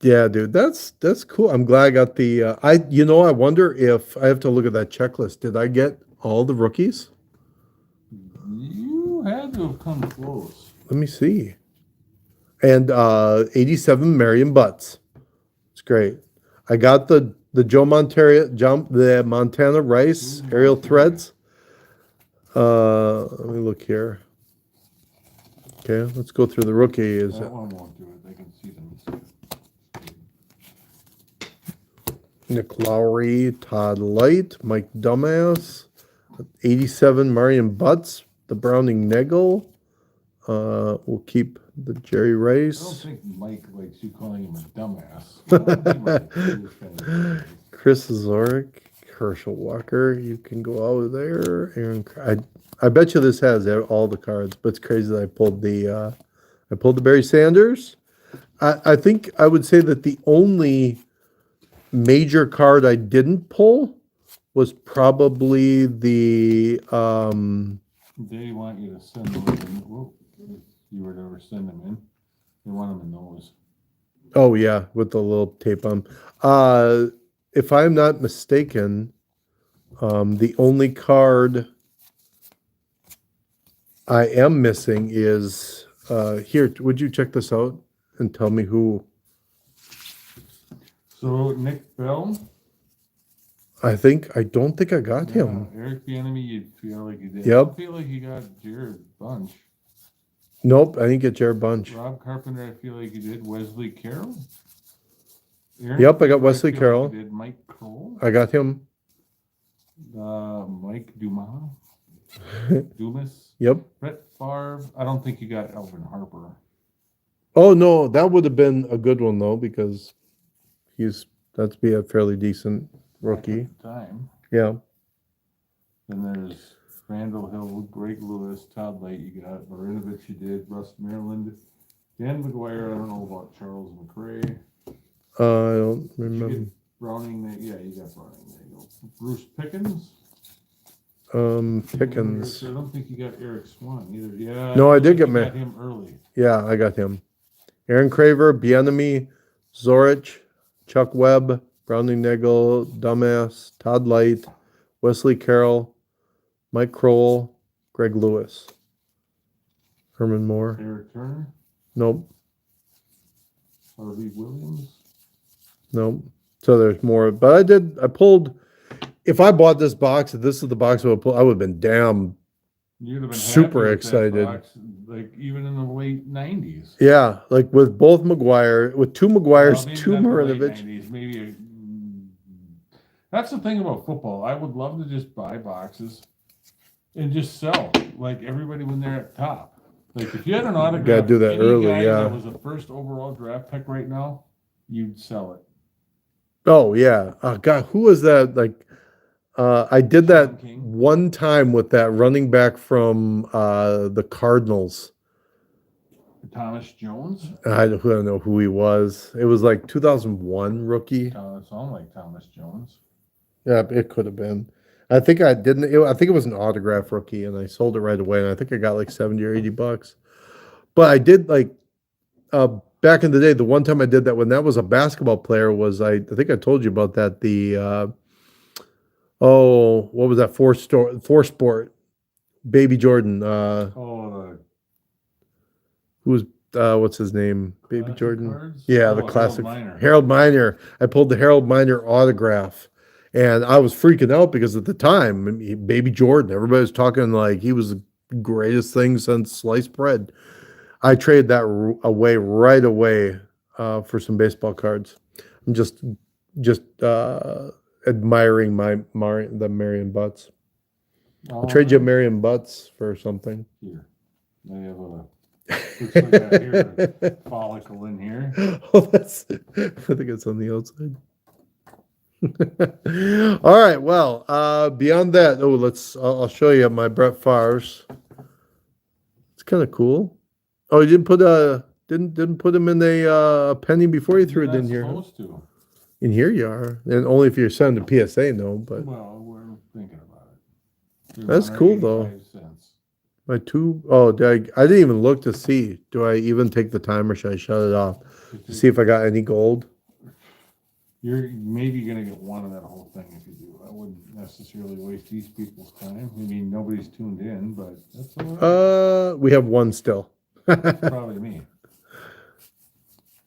Yeah, dude, that's cool. I'm glad I got the. I wonder if I have to look at that checklist. Did I get all the rookies? You had to have come close. Let me see. And 87 Marion Butts. It's great. I got the the Montana Rice Who's aerial Montana? threads. Let me look here. Okay, let's go through the rookies. That one won't do it. They can see them. Nick Lowry, Todd Light, Mike Dumbass, 87 Marion Butts, the Browning Nagel. We'll keep the Jerry I don't Rice. think Mike likes you calling him a dumbass. Well, he might. He was kind of- Chris Zoric, Herschel Walker. You can go out there. Aaron, I bet you this has all the cards, but it's crazy that I pulled the Barry Sanders. I think I would say that the only major card I didn't pull was probably the They want you to send them in. Whoa, if you were to ever send them in, they want them in those. oh yeah, with the little tape on. If I'm not mistaken, the only card I am missing is here. Would you check this out and tell me who? So Nick Bell, I don't think I got him. Eric Bieniemy, you'd feel like you did. Yep. I feel like you got Jared Bunch. Nope, I didn't get Jared Bunch. Rob Carpenter, I feel like you did. Wesley Carroll. Yep, I got Wesley feel Carroll. Like you did Mike Kroll. I got him. Mike Dumas. Dumas. Yep. Brett Favre. I don't think you got Elvin Harper. Oh no, that would have been a good one though because that's be a fairly decent rookie. At the time. Yeah. Then there's Randall Hill, Greg Lewis, Todd Light. You got Marinovich. You did Russ Maryland, Dan McGuire. I don't know about Charles McRae. I don't Did you remember. get Browning? Yeah, you got Browning. There you go. Bruce Pickens. Pickens. I don't think you got Eric Swan either. Yeah. No, I did think get you got him early. Yeah, I got him. Aaron Craver, Bieniemy, Zorich, Chuck Webb, Browning Nagel, Dumbass, Todd Light, Wesley Carroll, Mike Kroll, Greg Lewis, Herman Moore. Eric Turner, Nope, Harvey Williams. nope. So there's more, but I pulled. If I bought this box, if this is the box I would pull, I would have been damn. You'd have been Super happy with excited. that box, like even in the late 90s. Yeah, like with both McGuire, with two McGuires, Well, maybe two not the late Marinovich. 90s, maybe. That's the thing about football. I would love to just buy boxes and just sell, like everybody when they're at top. Like if you had an autograph, Gotta do that any early, guy yeah. that was a first overall draft pick right now, you'd sell it. Oh yeah. Oh God, who was that? Like, I did that Sean King. one time with that running back from the Cardinals. Thomas Jones. I don't know who he was. It was like 2001 rookie. Sound like Thomas Jones. Yeah, it could have been. I think I didn't. I think it was an autograph rookie, and I sold it right away. And I think I got like $70 or $80. But I did like back in the day. The one time I did that when that was a basketball player was I think I told you about that. The what was that? Four sport, Baby Jordan. Who was what's his name? Baby Classic Jordan. cards? Yeah, Oh, the classic Harold Miner. Harold Miner. I pulled the Harold Miner autograph, and I was freaking out because at the time, Baby Jordan, everybody was talking like he was the greatest thing since sliced bread. I traded that away right away for some baseball cards. I'm just admiring the Marion Butts. I'll trade you Marion Butts for something. Here, I have a. Looks like I hear a follicle in here. Oh, I think it's on the outside. All right. Well, beyond that, I'll show you my Brett Favre's. kind of cool. Oh, you didn't put didn't put them in a penny before you threw You're it in not here. Huh? supposed to. In here you are, and only if you're sending a PSA, no. But Well, we're thinking about it. that's cool though. 85 cents. My two oh, I didn't even look to see. Do I even take the time or should I shut it off to see if I got any gold? You're maybe gonna get one of that whole thing if you do. I wouldn't necessarily waste these people's time. I mean, nobody's tuned in, but that's all right. We have one still. Probably me.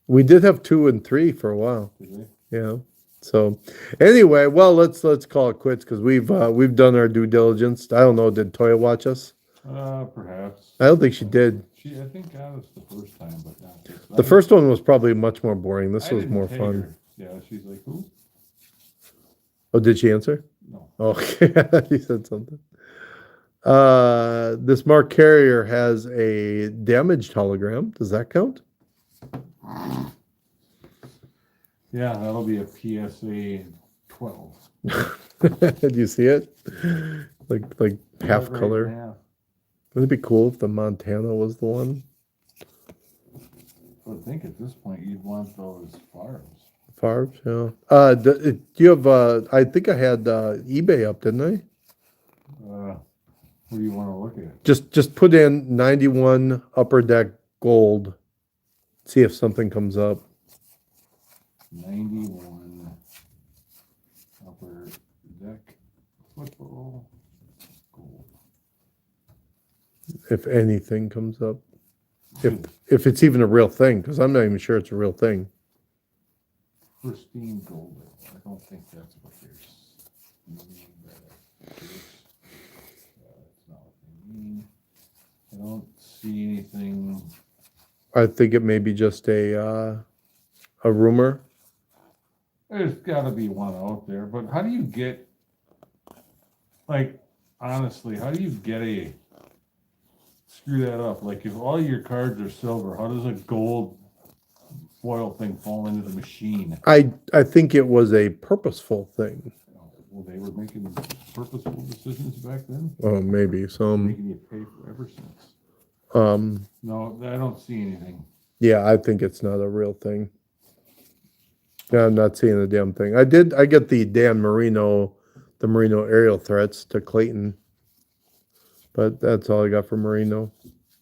We did have 2 and 3 for a while. Did we? Yeah. So anyway, well, let's call it quits because we've done our due diligence. I don't know. Did Toya watch us? Perhaps. I don't think she did. She, I think, got us the first time, but not this. The first one was probably much more boring. This I was didn't more take fun. her. Yeah, she's like, who? Oh, did she answer? No. Okay, she said something. This Mark Carrier has a damaged hologram. Does that count? Yeah, that'll be a PSA 12. Did you see it? Like half Right color. in half. Wouldn't it be cool if the Montana was the one? I think at this point you'd want those farms. Farbs, yeah. Do you have? I think I had eBay up, didn't I? What do you want to look at? Just put in 91 Upper Deck gold. See if something comes up. 91 Upper Deck football gold. If anything comes up. If it's even a real thing, because I'm not even sure it's a real thing. Pristine gold. I don't think that's what they're meaning by that. That's not what they mean. I don't see anything. I think it may be just a rumor. There's got to be one out there, but how do you get, like, honestly, how do you get a, screw that up, like, if all your cards are silver, how does a gold foil thing fall into the machine? I think it was a purposeful thing. Well, they were making purposeful decisions back then, Oh, maybe some. making you pay for ever since. No, I don't see anything. Yeah, I think it's not a real thing. Yeah, I'm not seeing the damn thing. I get the Dan Marino, the Marino aerial threats to Clayton, but that's all I got for Marino.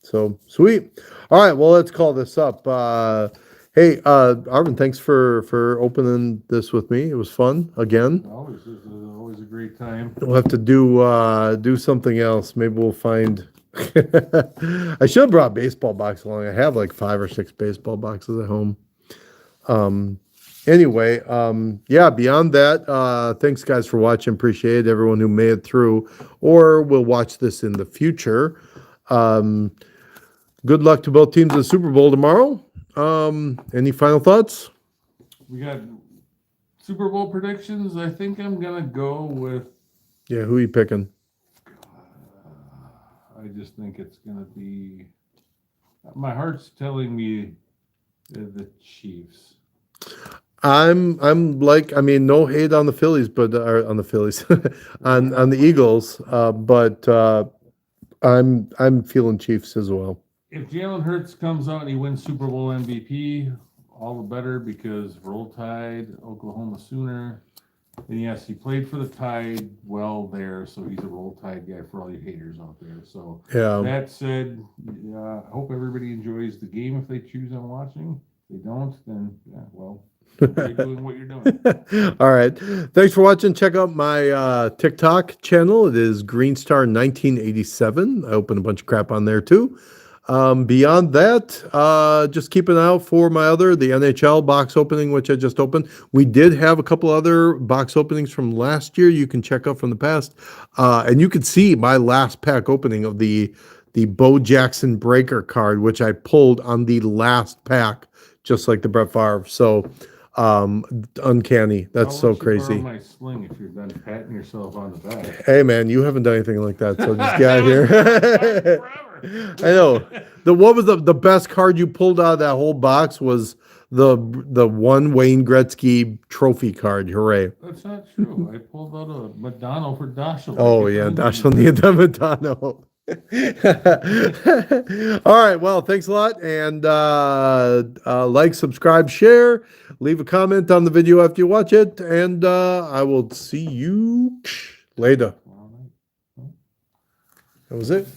So sweet. All right, well, let's call this up. Hey, Arvin, thanks for opening this with me. It was fun again. Always a great time. We'll have to do something else. Maybe we'll find. I should have brought a baseball box along. I have like 5 or 6 baseball boxes at home. Anyway, yeah, beyond that, thanks guys for watching. Appreciate it. Everyone who made it through or will watch this in the future. Good luck to both teams in the Super Bowl tomorrow. Any final thoughts? We got Super Bowl predictions. I think I'm gonna go with. Yeah, who are you picking? I just think it's gonna be. My heart's telling me the Chiefs. I'm like, I mean, no hate on the Phillies, but on the Phillies, on the Eagles, but I'm feeling Chiefs as well. If Jalen Hurts comes out and he wins Super Bowl MVP, all the better because Roll Tide, Oklahoma Sooner. And yes, he played for the Tide well there, so he's a Roll Tide guy for all you haters out there. So Yeah. that said, I hope everybody enjoys the game if they choose on watching. If they don't, then yeah, well, you're doing what you're doing. All right. Thanks for watching. Check out my TikTok channel. It is Greenstar1987. I open a bunch of crap on there too. Beyond that, just keep an eye out for the NHL box opening, which I just opened. We did have a couple other box openings from last year you can check out from the past. And you can see my last pack opening of the Bo Jackson Breaker card, which I pulled on the last pack, just like the Brett Favre. So, uncanny. That's so crazy. Borrow my sling if you're done patting yourself on the back. Hey man, you haven't done anything like that, so just get out of here. I know. What was the best card you pulled out of that whole box was the one Wayne Gretzky trophy card. Hooray. That's not true. I pulled out a Madonna for Dasha. Oh yeah, Dasha Madonna. All right. Well, thanks a lot. And like, subscribe, share, leave a comment on the video after you watch it. And I will see you later. All right. That was it.